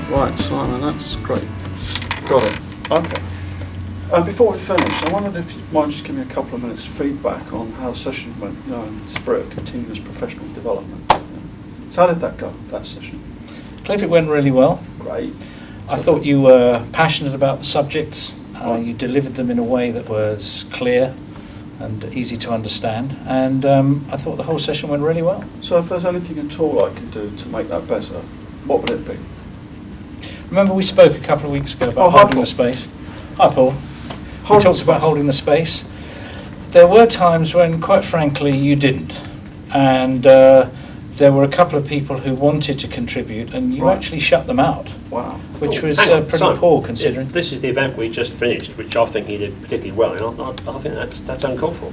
Right, Simon, that's great. Got it. Okay. Before we finish, I wondered if you might just give me a couple of minutes feedback on how the session went, in the spirit of continuous professional development. So how did that go, that session? Cliff, it went really well. Great. I thought you were passionate about the subjects. You delivered them in a way that was clear and easy to understand, and I thought the whole session went really well. So if there's anything at all I can do to make that better, what would it be? Remember we spoke a couple of weeks ago about holding the space? Hi Paul. We talked about holding the space. There were times when, quite frankly, you didn't, and there were a couple of people who wanted to contribute, and you actually shut them out. Wow. Which was pretty Simon, poor, considering. This is the event we just finished, which I think you did particularly well, and I think that's uncalled for.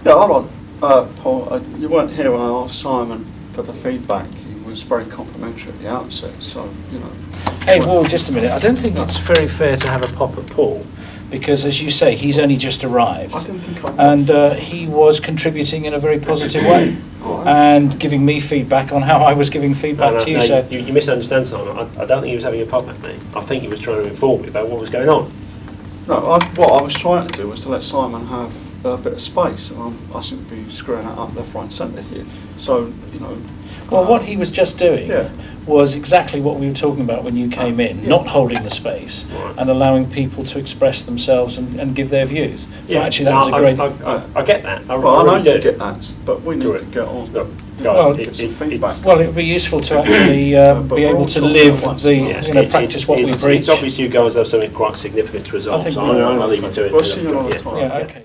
Yeah, hold on, Paul. You weren't here when I asked Simon for the feedback. He was very complimentary at the outset, so Hey, well, just a minute. I don't think it's very fair to have a pop at Paul, because, as you say, he's only just arrived. I didn't think I was. And he was contributing in a very positive way, and giving me feedback on how I was giving feedback to you. So you misunderstand, Simon. I don't think he was having a pop at me. I think he was trying to inform me about what was going on. No, what I was trying to do was to let Simon have a bit of space, and I seem to be screwing that up left, right, and centre here. So, Well, what he was just doing was exactly what we were talking about when you came in, not holding the space and allowing people to express themselves and give their views. So actually that was a great... I get that. I know you get that, but we need to get on. Get some feedback. Well, it would be useful to actually be able to live practice what we preach. It's obvious you guys have something quite significant to resolve, so I'll leave you to it. We'll see you another time. Yeah, okay.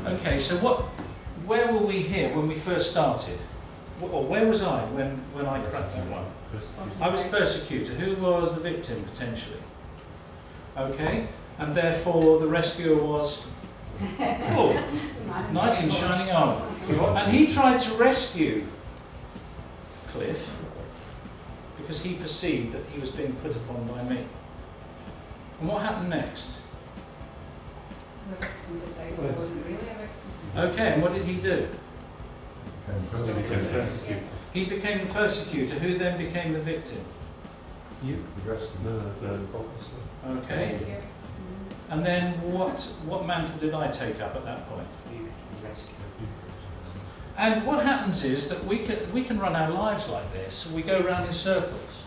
Okay, so where were we here when we first started? Or where was I when I cracked that one? I was Persecuter. Who was the victim, potentially? Okay, and therefore the rescuer was... knight in shining armour. And he tried to rescue Cliff because he perceived that he was being put upon by me. And what happened next? The victim decided it wasn't really a victim. Okay, and what did he do? He became the persecutor. He became the persecutor, who then became the victim? You? The rest of the officer. Okay. And then what mantle did I take up at that point? And what happens is that we can run our lives like this. We go round in circles.